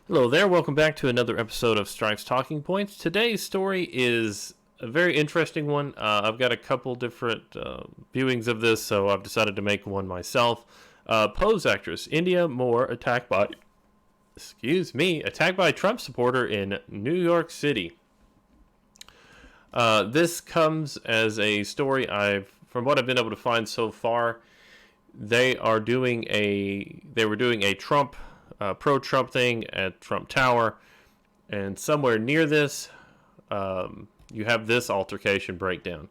Hello there, welcome back to another episode of Strife's Talking Points. Today's story is a very interesting one. I've got a couple different viewings of this, so I've decided to make one myself. Pose actress India Moore attacked by a Trump supporter in New York City. This comes as a story from what I've been able to find so far, they were doing a Trump pro-Trump thing at Trump Tower, and somewhere near this, you have this altercation breakdown.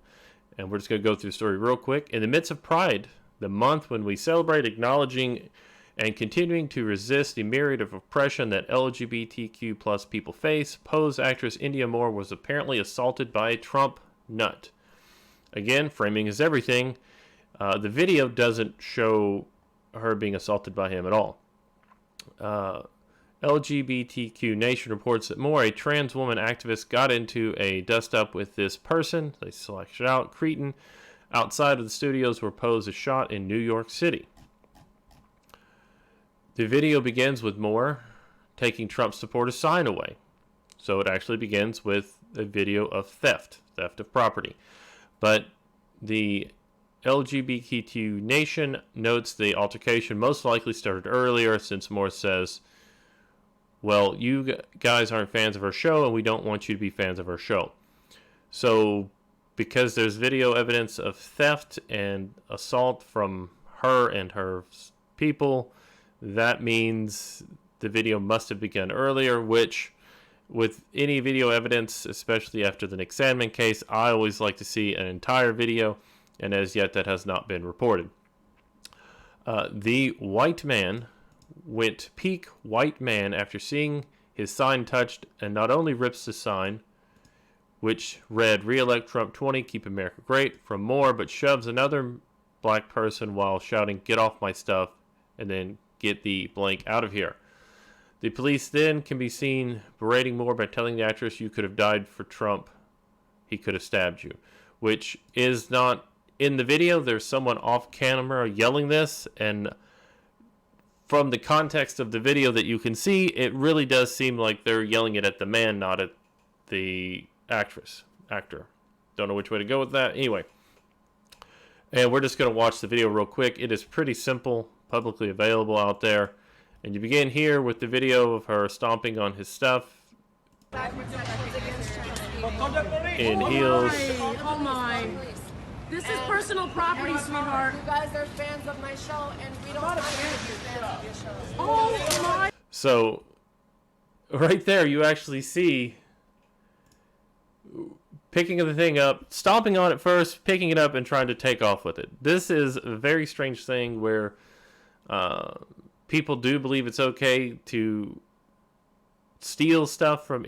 And we're just going to go through the story real quick. In the midst of Pride, the month when we celebrate acknowledging and continuing to resist the myriad of oppression that LGBTQ plus people face, Pose actress India Moore was apparently assaulted by a Trump nut. Again, framing is everything. The video doesn't show her being assaulted by him at all. LGBTQ Nation reports that Moore, a trans woman activist, got into a dust-up with this person. They selected out Cretan outside of the studios where Pose is shot in New York City. The video begins with Moore taking Trump supporters' sign away. So it actually begins with a video of theft of property. But the LGBTQ Nation notes the altercation most likely started earlier, since Moore says, well, you guys aren't fans of our show and we don't want you to be fans of our show. So because there's video evidence of theft and assault from her and her people, that means the video must have begun earlier, which with any video evidence, especially after the Nick Sandmann case, I always like to see an entire video, and as yet that has not been reported. The white man went peak white man after seeing his sign touched, and not only rips the sign, which read "Re-elect Trump 20, keep America great" from Moore, but shoves another black person while shouting "get off my stuff" and then "get the blank out of here." The police then can be seen berating Moore by telling the actress, "You could have died for Trump. He could have stabbed you," which is not in the video. There's someone off camera yelling this, and from the context of the video that you can see, it really does seem like they're yelling it at the man, not at the actor. Don't know which way to go with that. Anyway, and we're just going to watch the video real quick. It is pretty simple, publicly available out there. And you begin here with the video of her stomping on his stuff in heels. Oh my. This is personal property, sweetheart. You guys are fans of my show, and we don't want to be fans of your show. Oh my. So, right there, you actually see picking the thing up, stomping on it first, picking it up, and trying to take off with it. This is a very strange thing where people do believe it's okay to steal stuff from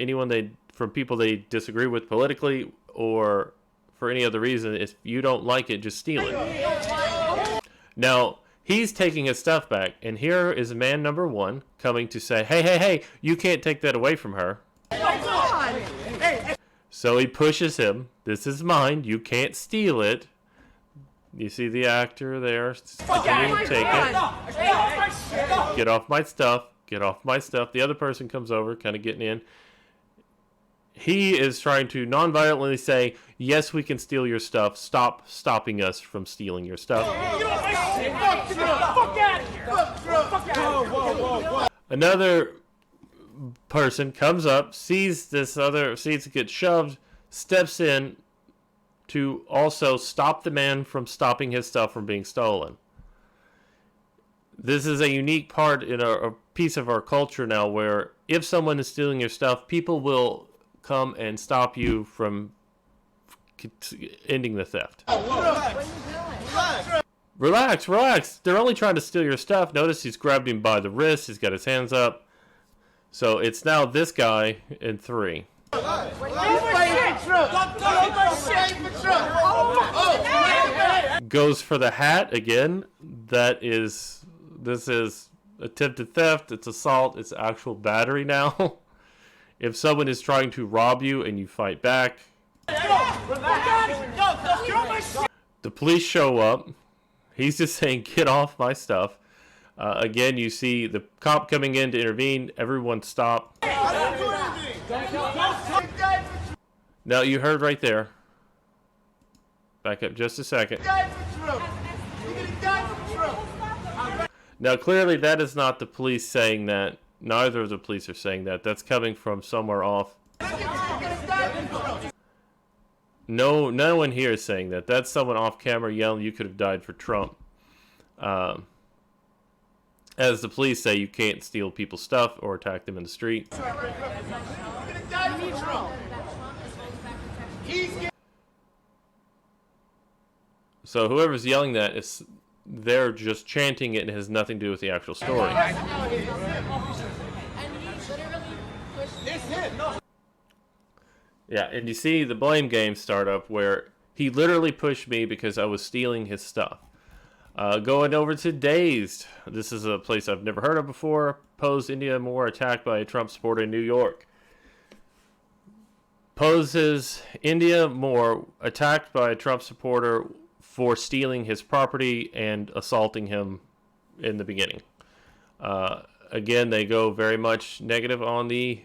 from people they disagree with politically, or for any other reason. If you don't like it, just steal it. Now, he's taking his stuff back, and here is man number one coming to say, hey, you can't take that away from her. So he pushes him. This is mine. You can't steal it. You see the actor there. Take it. Get off my stuff. Get off my stuff. The other person comes over, kind of getting in. He is trying to non-violently say, yes, we can steal your stuff. Stop stopping us from stealing your stuff. Another person comes up, sees it get shoved, steps in to also stop the man from stopping his stuff from being stolen. This is a unique part in a piece of our culture now, where if someone is stealing your stuff, people will come and stop you from ending the theft. Relax. They're only trying to steal your stuff. Notice he's grabbed him by the wrist. He's got his hands up. So it's now this guy in 3. Goes for the hat again. This is attempted theft. It's assault. It's actual battery now. If someone is trying to rob you and you fight back, the police show up. He's just saying, get off my stuff. Again, you see the cop coming in to intervene. Everyone stop. Now, you heard right there. Back up just a second. Now, clearly, that is not the police saying that. Neither of the police are saying that. That's coming from somewhere off. No one here is saying that. That's someone off camera yelling, "You could have died for Trump." As the police say, you can't steal people's stuff or attack them in the street. So whoever's yelling that is, they're just chanting it and it has nothing to do with the actual story. Yeah, and you see the blame game start up where he literally pushed me because I was stealing his stuff. Going over to Dazed. This is a place I've never heard of before. Pose India Moore attacked by a Trump supporter in New York. Poses India Moore attacked by a Trump supporter for stealing his property and assaulting him in the beginning. Again, they go very much negative on the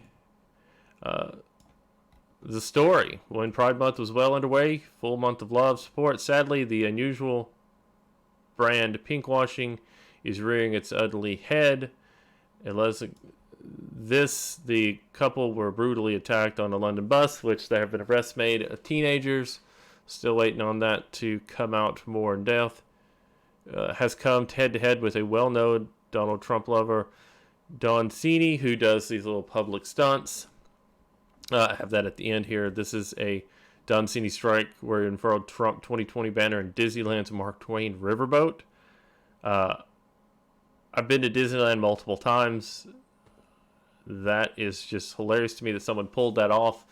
story. When Pride Month was well underway, full month of love, support. Sadly, the unusual brand pinkwashing is rearing its ugly head. The couple were brutally attacked on a London bus, which there have been arrests made of teenagers. Still waiting on that to come out more in depth. Has come head to head with a well-known Donald Trump lover, Don Cini, who does these little public stunts. I have that at the end here. This is a Don Cini strike where he unfurled Trump 2020 banner in Disneyland's Mark Twain riverboat. I've been to Disneyland multiple times. That is just hilarious to me that someone pulled that off.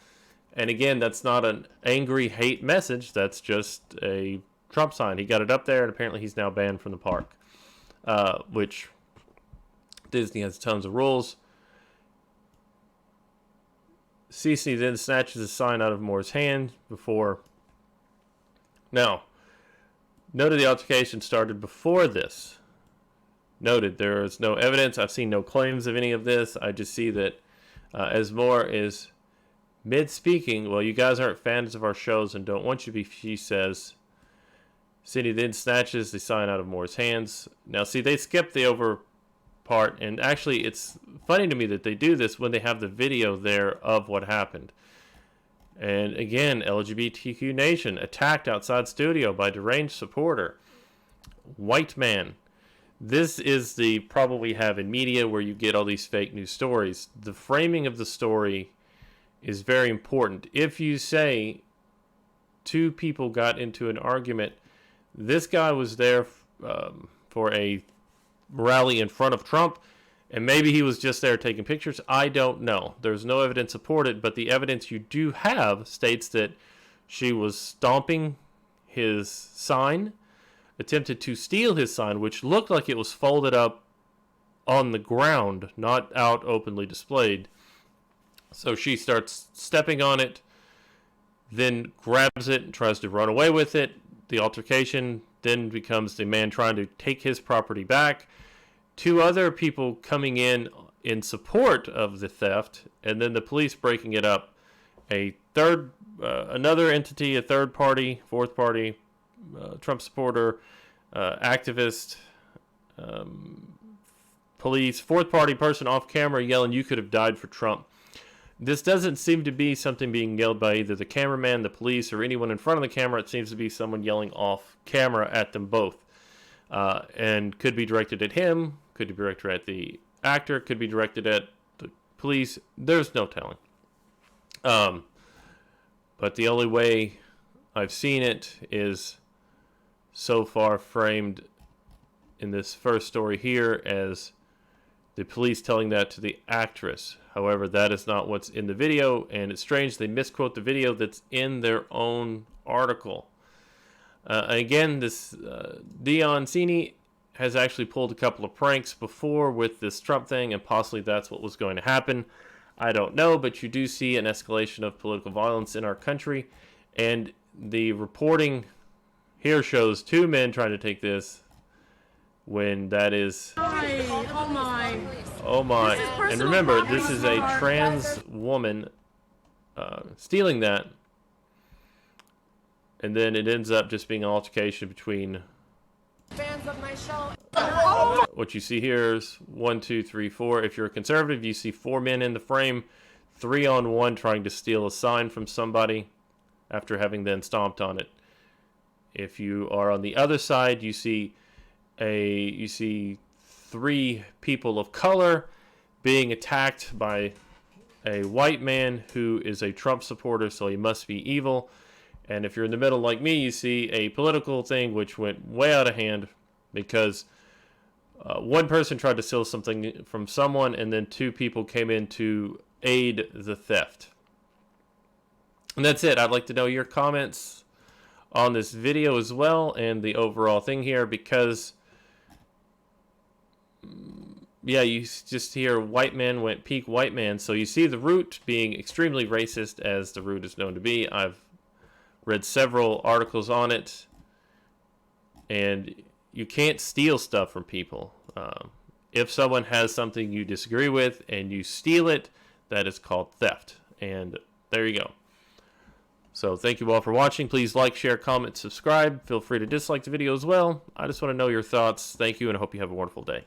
And again, that's not an angry hate message. That's just a Trump sign. He got it up there, and apparently he's now banned from the park, which Disney has tons of rules. Cece then snatches the sign out of Moore's hand before. Now, noted the altercation started before this. Noted there is no evidence. I've seen no claims of any of this. I just see that as Moore is mid-speaking, well, you guys aren't fans of our shows and don't want you to be, she says. Cini then snatches the sign out of Moore's hands. Now, see, they skipped the over part, and actually it's funny to me that they do this when they have the video there of what happened. And again, LGBTQ Nation attacked outside studio by deranged supporter. White man. This is the problem we have in media where you get all these fake news stories. The framing of the story is very important. If you say two people got into an argument, this guy was there for a rally in front of Trump, and maybe he was just there taking pictures. I don't know. There's no evidence supported, but the evidence you do have states that she was stomping his sign, attempted to steal his sign, which looked like it was folded up on the ground, not out openly displayed. So she starts stepping on it, then grabs it and tries to run away with it. The altercation then becomes the man trying to take his property back. Two other people coming in support of the theft, and then the police breaking it up. Another entity, a third party, fourth party, Trump supporter, activist, police, fourth party person off camera yelling, "You could have died for Trump." This doesn't seem to be something being yelled by either the cameraman, the police, or anyone in front of the camera. It seems to be someone yelling off camera at them both. And could be directed at him, could be directed at the actor, could be directed at the police. There's no telling. But the only way I've seen it is so far framed in this first story here as the police telling that to the actress. However, that is not what's in the video, and it's strange they misquote the video that's in their own article. Again, this Don Cini has actually pulled a couple of pranks before with this Trump thing, and possibly that's what was going to happen. I don't know, but you do see an escalation of political violence in our country, and the reporting here shows two men trying to take this when that is, Oh my. oh my. This is And personal remember, property, this is a sweetheart. trans woman stealing that. And then it ends up just being an altercation between, Fans of my show. what you see here is 1, 2, 3, 4. If you're a conservative, you see 4 men in the frame, 3 on 1 trying to steal a sign from somebody after having then stomped on it. If you are on the other side, you see 3 people of color being attacked by a white man who is a Trump supporter, so he must be evil. And if you're in the middle like me, you see a political thing which went way out of hand because one person tried to steal something from someone, and then 2 people came in to aid the theft. And that's it. I'd like to know your comments on this video as well and the overall thing here, because yeah, you just hear white man went peak white man. So you see the root being extremely racist, as the root is known to be. I've read several articles on it, and you can't steal stuff from people. If someone has something you disagree with and you steal it, that is called theft. And there you go. So thank you all for watching. Please like, share, comment, subscribe. Feel free to dislike the video as well. I just want to know your thoughts. Thank you, and I hope you have a wonderful day.